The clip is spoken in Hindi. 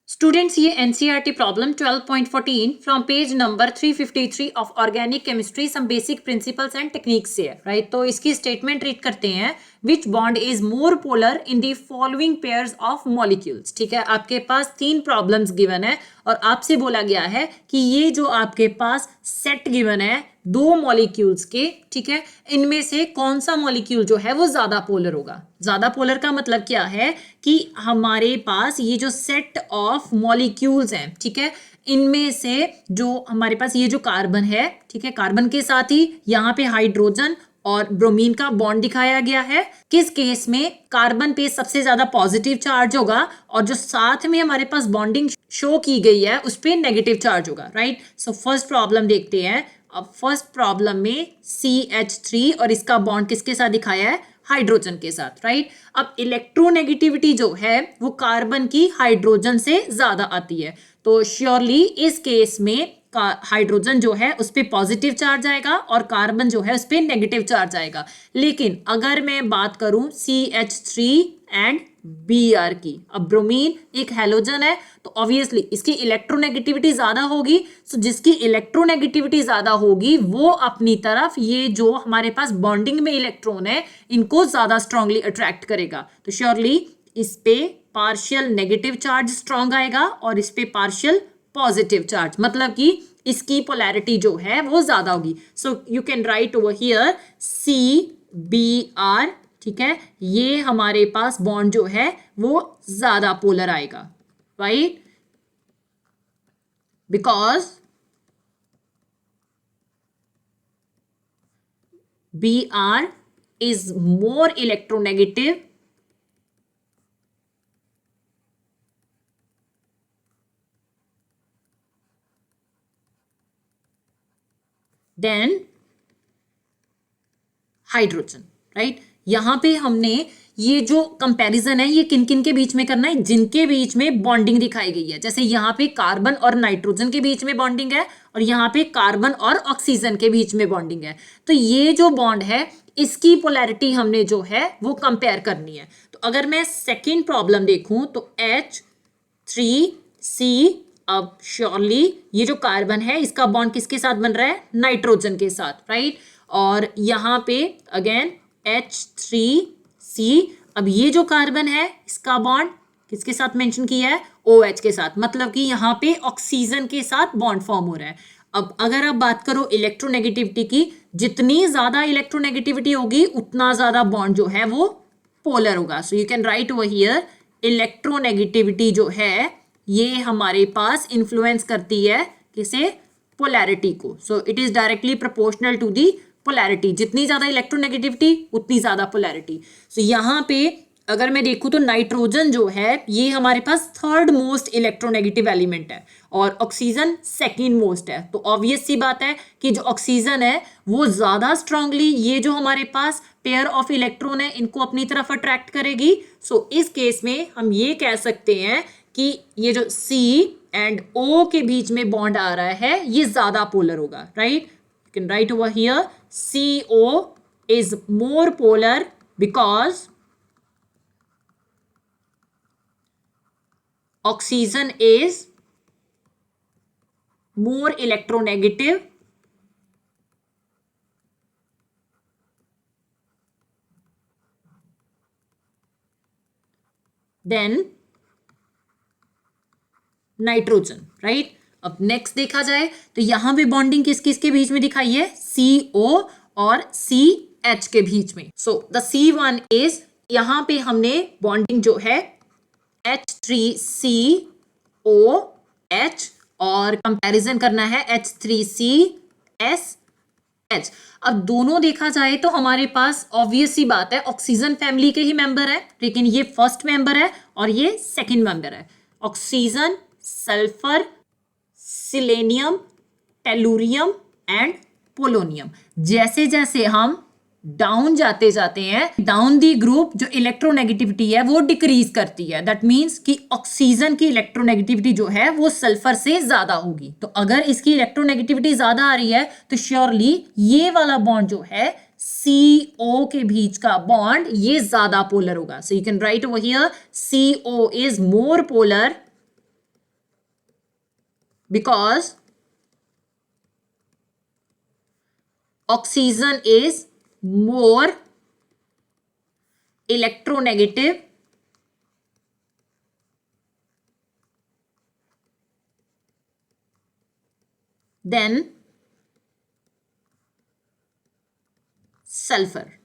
स्टूडेंट्स ये NCERT problem 12.14 from page number 353 of organic chemistry some basic principles and techniques से है राइट। तो इसकी स्टेटमेंट रीड करते हैं। Which bond is more polar in the following pairs of molecules. ठीक है, आपके पास 3 प्रॉब्लम्स गिवन है और आपसे बोला गया है कि ये जो आपके पास सेट गिवन है 2 मॉलिक्यूल्स के, ठीक है, इनमें से कौन सा मॉलिक्यूल जो है वो ज्यादा पोलर होगा। ज्यादा पोलर का मतलब क्या है कि हमारे पास ये जो सेट ऑफ मॉलिक्यूल्स हैं, ठीक है, इनमें से जो हमारे पास ये जो कार्बन है, ठीक है, कार्बन के साथ ही यहाँ पे हाइड्रोजन और ब्रोमीन का बॉन्ड दिखाया गया है। किस केस में कार्बन पे सबसे ज्यादा पॉजिटिव चार्ज होगा और जो साथ में हमारे पास बॉन्डिंग शो की गई है उस पे नेगेटिव चार्ज होगा, राइट। सो फर्स्ट प्रॉब्लम देखते हैं। अब फर्स्ट प्रॉब्लम में CH3 और इसका बॉन्ड किसके साथ दिखाया है, हाइड्रोजन के साथ, राइट। अब इलेक्ट्रोनेगेटिविटी जो है वो कार्बन की हाइड्रोजन से ज्यादा आती है, तो श्योरली इस केस में हाइड्रोजन जो है उस पर पॉजिटिव चार्ज आएगा और कार्बन जो है उस पर नेगेटिव चार्ज आएगा। लेकिन अगर मैं बात करूं CH3 एंड Br की, अब ब्रोमीन एक हैलोजन है तो ऑब्वियसली इसकी इलेक्ट्रोनेगेटिविटी ज्यादा होगी। सो जिसकी इलेक्ट्रोनेगेटिविटी ज्यादा होगी वो अपनी तरफ ये जो हमारे पास बॉन्डिंग में इलेक्ट्रॉन है इनको ज्यादा स्ट्रांगली अट्रैक्ट करेगा। तो श्योरली इस पे पार्शियल नेगेटिव चार्ज स्ट्रांग आएगा और इस पे पार्शियल पॉजिटिव चार्ज, मतलब कि इसकी पोलैरिटी जो है वो ज्यादा होगी। So you can write over here CBr, ठीक है, ये हमारे पास बॉन्ड जो है वो ज्यादा पोलर आएगा, right, because Br is more electronegative than hydrogen, right. यहां पे हमने ये जो कंपैरिजन है ये किन किन के बीच में करना है, जिनके बीच में बॉन्डिंग दिखाई गई है। जैसे यहाँ पे कार्बन और नाइट्रोजन के बीच में बॉन्डिंग है और यहाँ पे कार्बन और ऑक्सीजन के बीच में बॉन्डिंग है। तो ये जो बॉन्ड है इसकी पोलैरिटी हमने जो है वो कंपेयर करनी है। तो अगर मैं सेकेंड प्रॉब्लम देखूं तो H3C, अब श्योरली ये जो कार्बन है इसका बॉन्ड किसके साथ बन रहा है, नाइट्रोजन के साथ, राइट। और यहाँ पे अगेन H3C, अब ये जो कार्बन है इसका बॉन्ड किसके साथ मेंशन किया है, OH के साथ, मतलब कि यहाँ पे ऑक्सीजन के साथ बॉन्ड फॉर्म हो रहा है। अब अगर आप बात करो इलेक्ट्रोनेगेटिविटी की, जितनी ज्यादा इलेक्ट्रोनेगेटिविटी होगी उतना ज्यादा बॉन्ड जो है वो पोलर होगा। So you can write over here electronegativity जो है ये हमारे पास इन्फ्लुएंस करती है किसे, पोलैरिटी को। So it is directly proportional to the polarity, जितनी ज्यादा इलेक्ट्रोनेगेटिविटी उतनी ज्यादा पोलैरिटी। सो यहाँ पे अगर मैं देखूं तो नाइट्रोजन जो है ये हमारे पास थर्ड मोस्ट इलेक्ट्रोनेगेटिव एलिमेंट है और ऑक्सीजन सेकंड मोस्ट है। तो ऑब्वियस सी बात है कि जो ऑक्सीजन है वो ज्यादा स्ट्रांगली ये जो हमारे पास पेयर ऑफ इलेक्ट्रॉन है इनको अपनी तरफ अट्रैक्ट करेगी। सो इस केस में हम ये कह सकते हैं कि ये जो C एंड O के बीच में बॉन्ड आ रहा है ये ज्यादा पोलर होगा, right. You can write over here CO is more polar because oxygen is more electronegative than nitrogen, right. अब नेक्स्ट देखा जाए तो यहां पे बॉन्डिंग किस किस के बीच में दिखाई है, CO और CH के बीच में। सो द C1 इज, यहां पे हमने बॉन्डिंग जो है H3COH और कंपैरिजन करना है H3CSH। अब दोनों देखा जाए तो हमारे पास ऑब्वियस सी बात है ऑक्सीजन फैमिली के ही मेंबर है, लेकिन ये फर्स्ट मेंबर है और ये सेकंड मेंबर है। Oxygen, sulphur, selenium, tellurium and polonium. जैसे जैसे हम डाउन जाते जाते हैं डाउन दी ग्रुप जो इलेक्ट्रोनेगेटिविटी है वो डिक्रीज करती है। दैट मीन्स कि ऑक्सीजन की इलेक्ट्रोनेगेटिविटी जो है वो सल्फर से ज्यादा होगी। तो अगर इसकी इलेक्ट्रोनेगेटिविटी ज्यादा आ रही है तो श्योरली ये वाला बॉन्ड जो है CO के बीच का बॉन्ड ये ज्यादा पोलर होगा। So you can write over here CO is more polar because oxygen is more electronegative than sulfur.